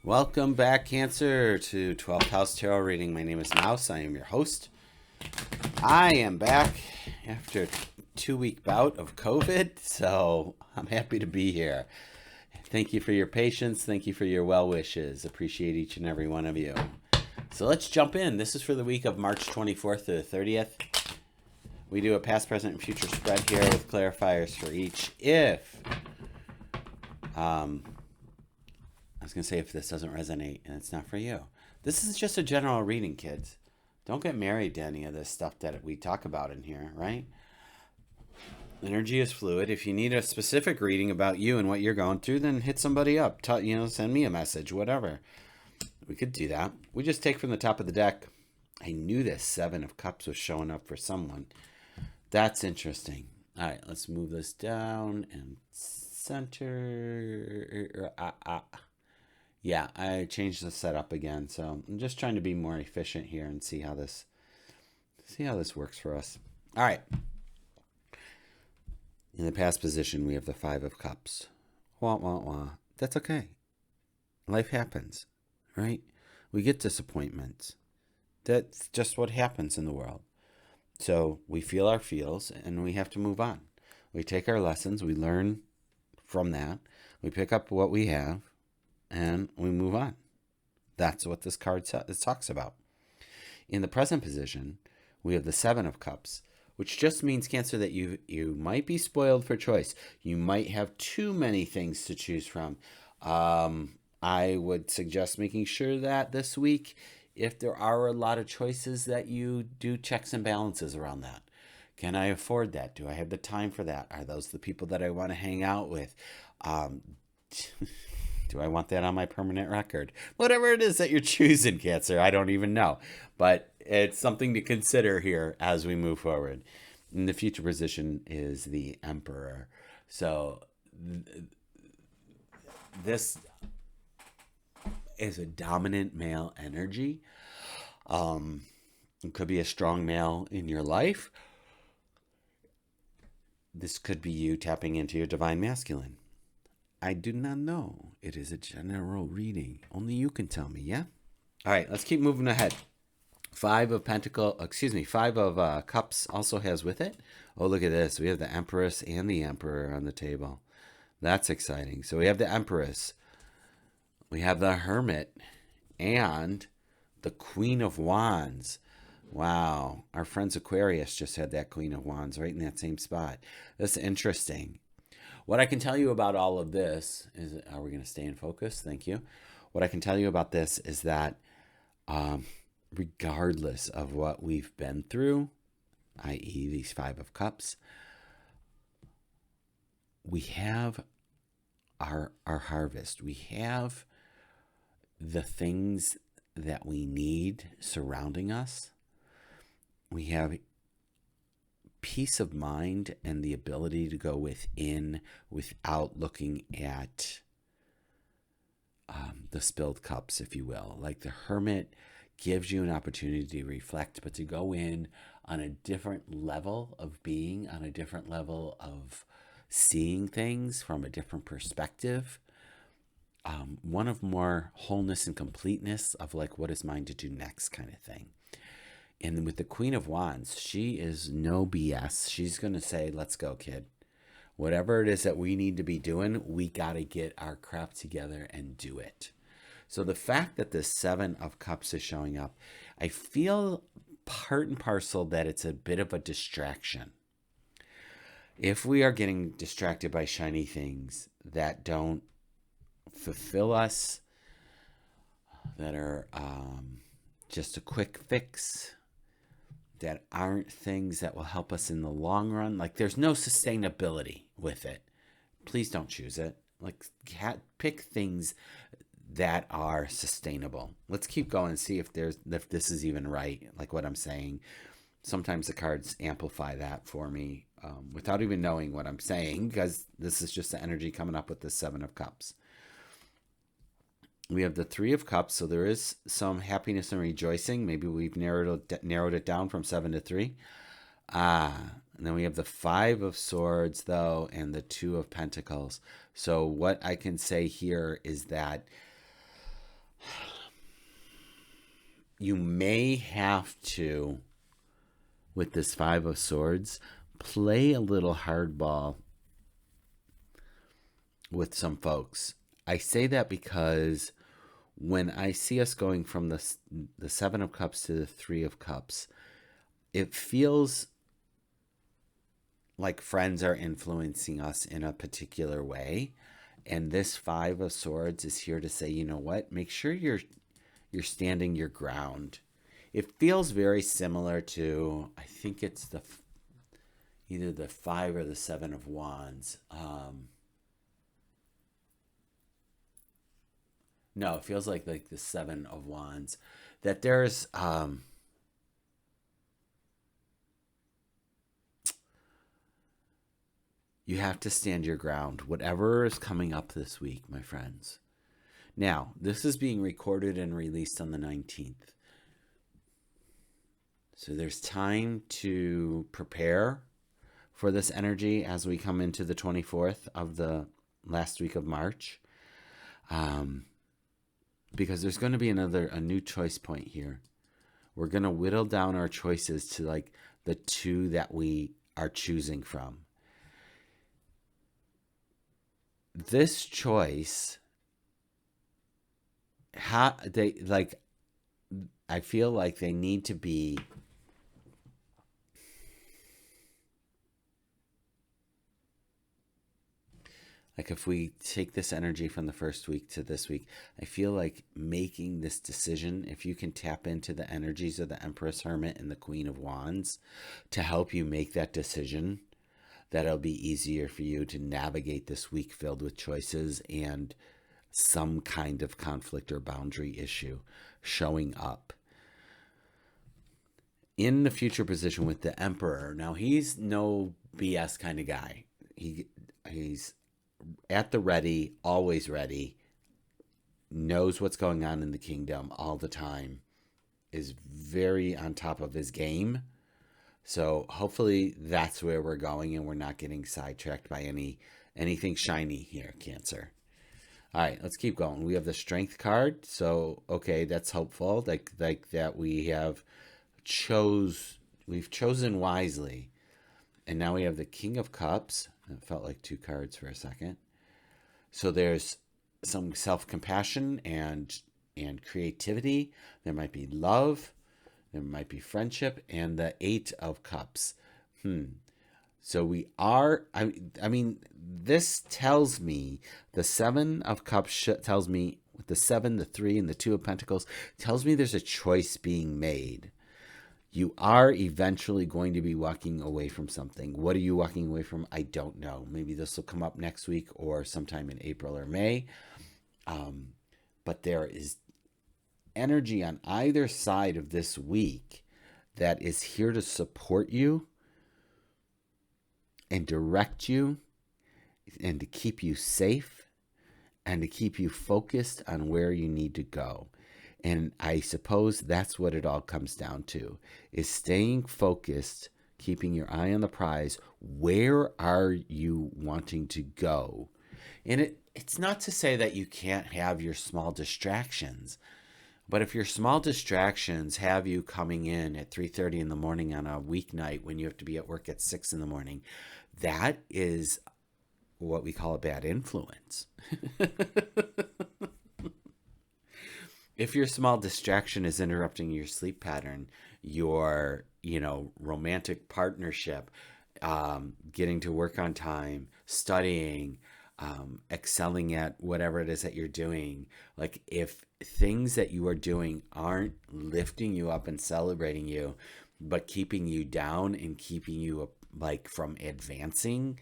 Welcome back, Cancer, to 12th House Tarot Reading. My name is Mouse. I am your host. I am back after a 2-week bout of COVID, so I'm happy to be here. Thank you for your patience. Thank you for your well wishes. Appreciate each and every one of you. So let's jump in. This is for the week of March 24th to the 30th. We do a past, present, and future spread here with clarifiers for each. I was going to say if this doesn't resonate and it's not for you. This is just a general reading, kids. Don't get married to any of this stuff that we talk about in here, right? Energy is fluid. If you need a specific reading about you and what you're going through, then hit somebody up. Send me a message, whatever. We could do that. We just take from the top of the deck. I knew this 7 of Cups was showing up for someone. That's interesting. All right, let's move this down and center. Yeah, I changed the setup again, so I'm just trying to be more efficient here and see how this works for us. All right. In the past position, we have the 5 of Cups. Wah, wah, wah. That's okay. Life happens, right? We get disappointments. That's just what happens in the world. So we feel our feels, and we have to move on. We take our lessons. We learn from that. We pick up what we have, and we move on. That's what this card talks about. In the present position, we have the 7 of Cups, which just means, Cancer, that you might be spoiled for choice. You might have too many things to choose from. I would suggest making sure that this week, if there are a lot of choices, that you do checks and balances around that. Can I afford that? Do I have the time for that? Are those the people that I want to hang out with? Do I want that on my permanent record? Whatever it is that you're choosing, Cancer, I don't even know. But it's something to consider here as we move forward. And the future position is the Emperor. So this is a dominant male energy. It could be a strong male in your life. This could be you tapping into your divine masculine. I do not know. It is a general reading. Only you can tell me, yeah? All right, let's keep moving ahead. 5 of Cups also has with it. Oh, look at this. We have the Empress and the Emperor on the table. That's exciting. So we have the Empress. We have the Hermit and the Queen of Wands. Wow. Our friends Aquarius just had that Queen of Wands right in that same spot. That's interesting. What I can tell you about all of this is, are we going to stay in focus? Thank you. What I can tell you about this is that regardless of what we've been through, i.e. these 5 of Cups, we have our harvest. We have the things that we need surrounding us. We have peace of mind and the ability to go within without looking at the spilled cups, if you will. Like the Hermit gives you an opportunity to reflect, but to go in on a different level of being, on a different level of seeing things from a different perspective. One of more wholeness and completeness of like, what is mine to do next kind of thing. And with the Queen of Wands, she is no BS. She's going to say, let's go, kid. Whatever it is that we need to be doing, we got to get our crap together and do it. So the fact that the 7 of Cups is showing up, I feel part and parcel that it's a bit of a distraction. If we are getting distracted by shiny things that don't fulfill us, that are just a quick fix, that aren't things that will help us in the long run. Like there's no sustainability with it. Please don't choose it. Like pick things that are sustainable. Let's keep going and see if this is even right. Like what I'm saying. Sometimes the cards amplify that for me without even knowing what I'm saying, because this is just the energy coming up with the 7 of Cups. We have the 3 of Cups, so there is some happiness and rejoicing. Maybe we've narrowed it down from 7 to 3. And then we have the 5 of Swords, though, and the 2 of Pentacles. So what I can say here is that you may have to, with this Five of Swords, play a little hardball with some folks. I say that because when I see us going from the Seven of Cups to the Three of Cups, it feels like friends are influencing us in a particular way. And this Five of Swords is here to say, you know what? Make sure you're standing your ground. It feels very similar to, I think it's either the Five or the Seven of Wands. No, it feels like the Seven of Wands. That there's you have to stand your ground, whatever is coming up this week, my friends. Now, this is being recorded and released on the 19th. So there's time to prepare for this energy as we come into the 24th of the last week of March. Because there's going to be a new choice point here. We're going to whittle down our choices to like the two that we are choosing from. This choice, I feel like they need to be like, if we take this energy from the first week to this week, I feel like making this decision, if you can tap into the energies of the Empress, Hermit, and the Queen of Wands to help you make that decision, that'll be easier for you to navigate this week filled with choices and some kind of conflict or boundary issue showing up. In the future position with the Emperor, now he's no BS kind of guy. He's at the ready, always ready, knows what's going on in the kingdom all the time, is very on top of his game. So hopefully that's where we're going and we're not getting sidetracked by anything shiny here, Cancer. All right, let's keep going. We have the Strength card. So, okay, that's hopeful. Like that we've chosen wisely. And now we have the King of Cups. It felt like two cards for a second. So there's some self-compassion and creativity. There might be love. There might be friendship, and the Eight of Cups. So we are, I mean, this tells me the Seven of Cups tells me with the 7, the 3, and the 2 of Pentacles tells me there's a choice being made. You are eventually going to be walking away from something. What are you walking away from? I don't know. Maybe this will come up next week or sometime in April or May. But there is energy on either side of this week that is here to support you and direct you and to keep you safe and to keep you focused on where you need to go. And I suppose that's what it all comes down to, is staying focused, keeping your eye on the prize. Where are you wanting to go? And it's not to say that you can't have your small distractions. But if your small distractions have you coming in at 3:30 in the morning on a weeknight when you have to be at work at 6 in the morning, that is what we call a bad influence. If your small distraction is interrupting your sleep pattern, your, romantic partnership, getting to work on time, studying, excelling at whatever it is that you're doing, like if things that you are doing aren't lifting you up and celebrating you, but keeping you down and keeping you like from advancing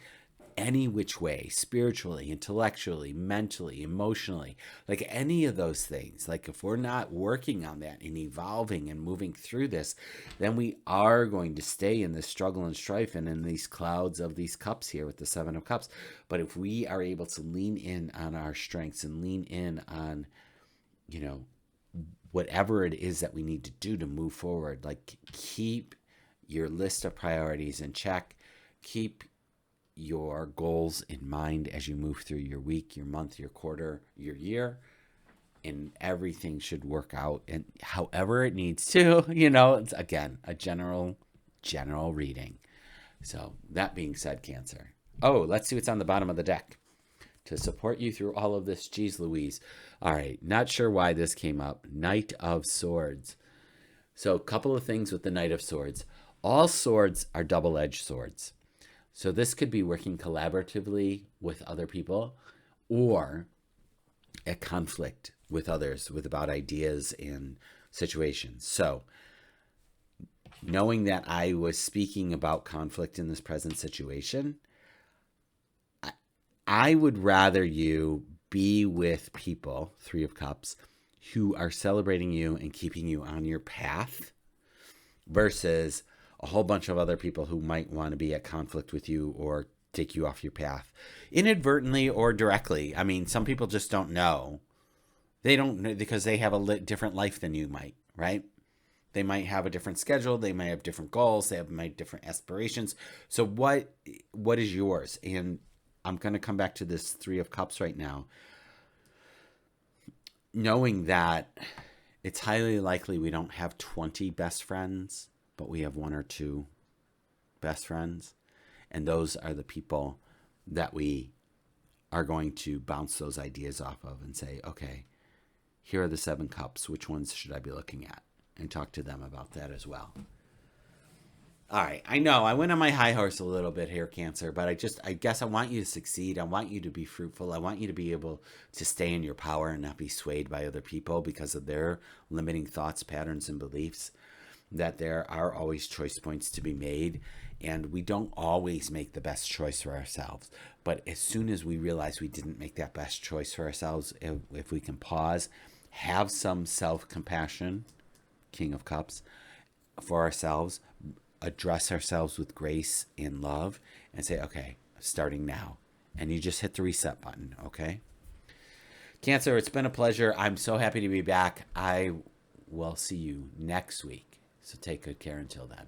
any which way, spiritually, intellectually, mentally, emotionally, like any of those things, like if we're not working on that and evolving and moving through this, then we are going to stay in this struggle and strife and in these clouds of these cups here with the Seven of Cups. But if we are able to lean in on our strengths and lean in on, whatever it is that we need to do to move forward, like keep your list of priorities in check, keep your goals in mind as you move through your week, your month, your quarter, your year. and everything should work out and however it needs to. It's again a general reading. So that being said, Cancer. Oh, let's see what's on the bottom of the deck to support you through all of this. Geez Louise. All right, not sure why this came up. Knight of Swords. So a couple of things with the Knight of Swords. All swords are double-edged swords. So this could be working collaboratively with other people or at conflict with others about ideas and situations. So knowing that I was speaking about conflict in this present situation, I would rather you be with people, Three of Cups, who are celebrating you and keeping you on your path versus a whole bunch of other people who might want to be at conflict with you or take you off your path inadvertently or directly. I mean, some people just don't know. They don't know because they have a different life than you might, right? They might have a different schedule. They might have different goals. They might have different aspirations. So what is yours? And I'm going to come back to this Three of Cups right now. Knowing that it's highly likely we don't have 20 best friends, but we have one or two best friends. And those are the people that we are going to bounce those ideas off of and say, okay, here are the 7 cups. Which ones should I be looking at? And talk to them about that as well. All right. I know I went on my high horse a little bit here, Cancer, but I guess I want you to succeed. I want you to be fruitful. I want you to be able to stay in your power and not be swayed by other people because of their limiting thoughts, patterns, and beliefs. That there are always choice points to be made, and we don't always make the best choice for ourselves. But as soon as we realize we didn't make that best choice for ourselves, if we can pause, have some self-compassion, King of Cups, for ourselves, address ourselves with grace and love, and say, okay, starting now. And you just hit the reset button, okay? Cancer, it's been a pleasure. I'm so happy to be back. I will see you next week. So take good care until then.